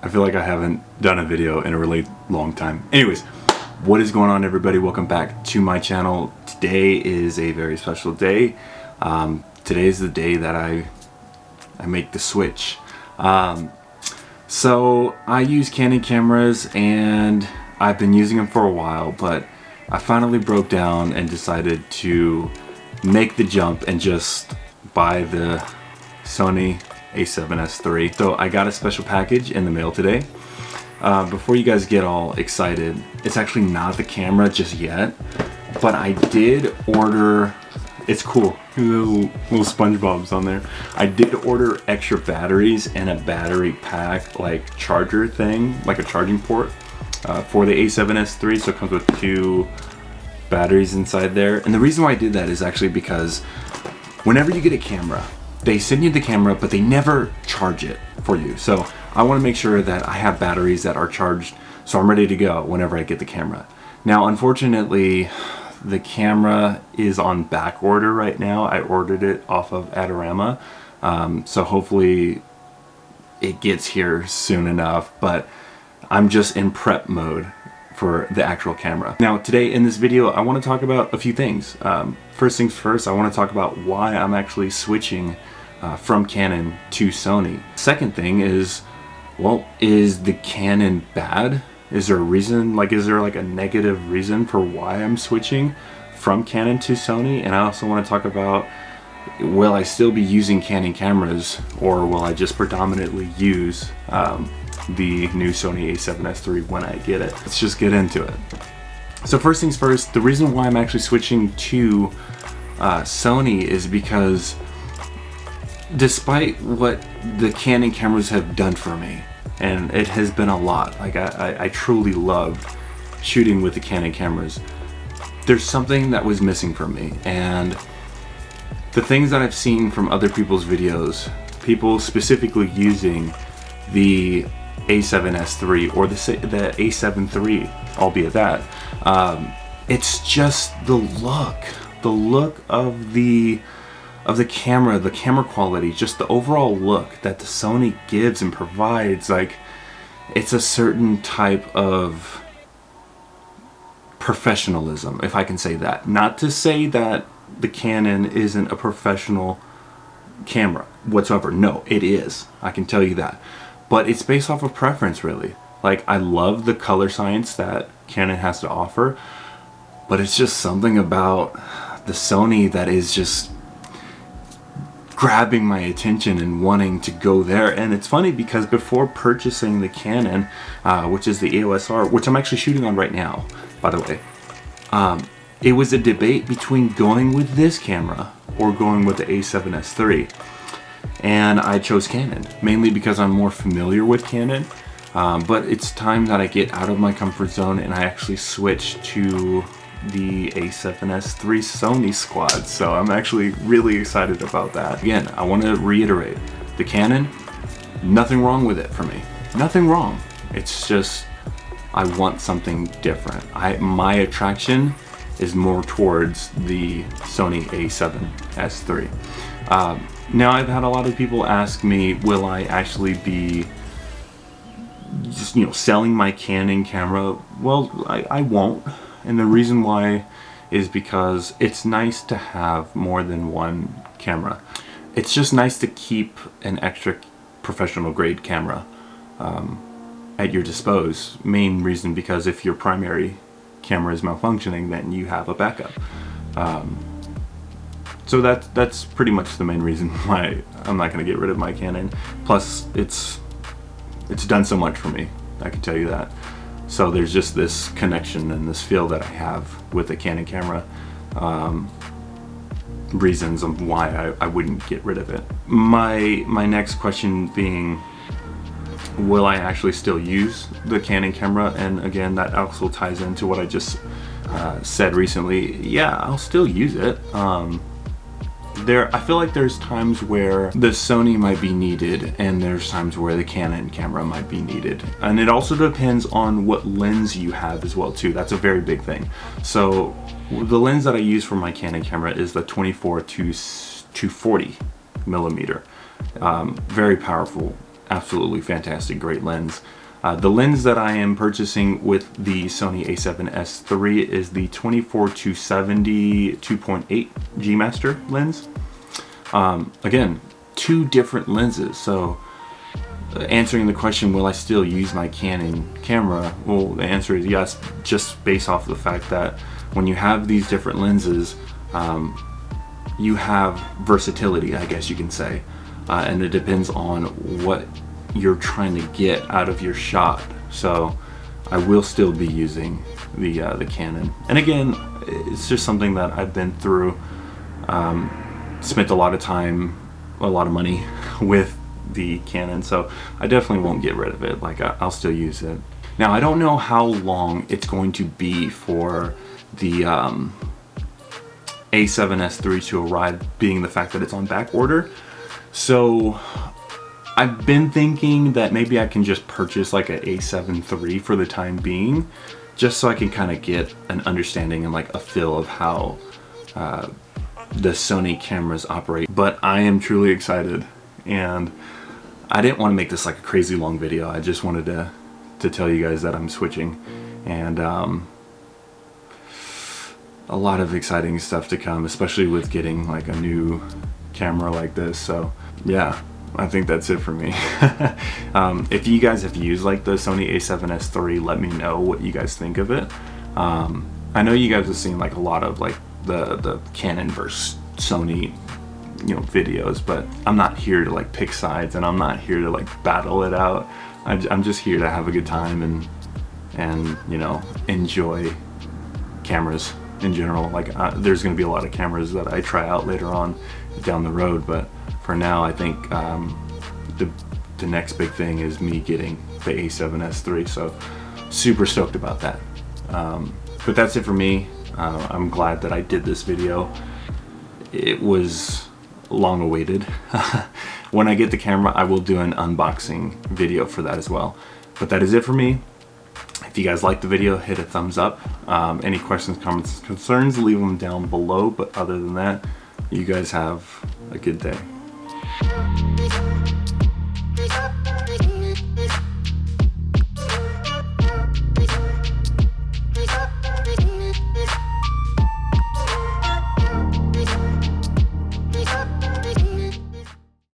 I feel like I haven't done a video in a really long time. Anyways, what is going on, everybody? Welcome back to my channel. Today is a very special day. Today is the day that I make the switch. So I use Canon cameras and I've been using them for a while, but I finally broke down and decided to make the jump and just buy the Sony A7S3. So I got a special package in the mail today. Before you guys get all excited, it's actually not the camera just yet, but I did order, it's cool, little SpongeBob's on there. I did order extra batteries and a battery pack, like charger thing, like a charging port for the A7S3. So it comes with 2 batteries inside there. And the reason why I did that is actually because whenever you get a camera, they send you the camera, but they never charge it for you. So I want to make sure that I have batteries that are charged, so I'm ready to go whenever I get the camera. Now, unfortunately, the camera is on back order right now. I ordered it off of Adorama, so hopefully it gets here soon enough, but I'm just in prep mode for the actual camera. Now today in this video I want to talk about a few things. First things first, I want to talk about why I'm actually switching from Canon to Sony. Second thing is, well, is the Canon bad? Is there a reason, like is there like a negative reason for why I'm switching from Canon to Sony? And I also want to talk about, will I still be using Canon cameras, or will I just predominantly use the new Sony A7S3 when I get it? Let's just get into it. So first things first, the reason why I'm actually switching to Sony is because despite what the Canon cameras have done for me, and it has been a lot, like I truly loved shooting with the Canon cameras, there's something that was missing from me. And the things that I've seen from other people's videos, people specifically using the A7S3 or the A7 III, albeit that, it's just the look of the camera, the camera quality, just the overall look that the Sony gives and provides. Like, it's a certain type of professionalism, if I can say that. Not to say that the Canon isn't a professional camera whatsoever. No, it is. I can tell you that. But it's based off of preference, really. Like, I love the color science that Canon has to offer, but it's just something about the Sony that is just grabbing my attention and wanting to go there. And it's funny because before purchasing the Canon, which is the eosR, which I'm actually shooting on right now, by the way, it was a debate between going with this camera or going with the A7S III. And I chose Canon, mainly because I'm more familiar with Canon, but it's time that I get out of my comfort zone and I actually switch to the A7S III Sony squad. So I'm actually really excited about that. Again, I want to reiterate, the Canon, nothing wrong with it for me. Nothing wrong. It's just, I want something different. My attraction is more towards the Sony A7S III. Now, I've had a lot of people ask me, will I actually be just, selling my Canon camera? Well, I won't. And the reason why is because it's nice to have more than one camera. It's just nice to keep an extra professional grade camera at your disposal. Main reason because if your primary camera is malfunctioning, then you have a backup. So that's pretty much the main reason why I'm not going to get rid of my Canon. Plus, it's done so much for me, I can tell you that. So there's just this connection and this feel that I have with the Canon camera. Reasons of why I wouldn't get rid of it. My next question being, will I actually still use the Canon camera? And again, that also ties into what I just said recently. Yeah, I'll still use it. I feel like there's times where the Sony might be needed and there's times where the Canon camera might be needed. And it also depends on what lens you have as well too. That's a very big thing. So the lens that I use for my Canon camera is the 24 to 240 millimeter. Very powerful absolutely fantastic, great lens. The lens that I am purchasing with the Sony A7S III is the 24-70 2.8 G Master lens. Again, two different lenses. So answering the question, will I still use my Canon camera? Well, the answer is yes, just based off of the fact that when you have these different lenses, you have versatility, I guess you can say, and it depends on what you're trying to get out of your shot. So I will still be using the Canon, and again, it's just something that I've been through, spent a lot of time, a lot of money with the Canon, so I definitely won't get rid of it. Like, I'll still use it. Now, I don't know how long it's going to be for the A7S III to arrive, being the fact that it's on back order. So I've been thinking that maybe I can just purchase like an A7 III for the time being, just so I can kind of get an understanding and like a feel of how the Sony cameras operate. But I am truly excited, and I didn't want to make this like a crazy long video. I just wanted to tell you guys that I'm switching, and a lot of exciting stuff to come, especially with getting like a new camera like this. So yeah, I think that's it for me. If you guys have used like the Sony A7S III, let me know what you guys think of it. I know you guys have seen like a lot of like the Canon versus Sony, you know, videos, but I'm not here to like pick sides, and I'm not here to like battle it out. I'm just here to have a good time and you know, enjoy cameras in general. Like, there's gonna be a lot of cameras that I try out later on down the road, but for now I think the next big thing is me getting the A7S III, so super stoked about that. But that's it for me. I'm glad that I did this video. It was long awaited. When I get the camera, I will do an unboxing video for that as well. But that is it for me. If you guys liked the video, hit a thumbs up. Any questions, comments, concerns, leave them down below. But other than that, you guys have a good day.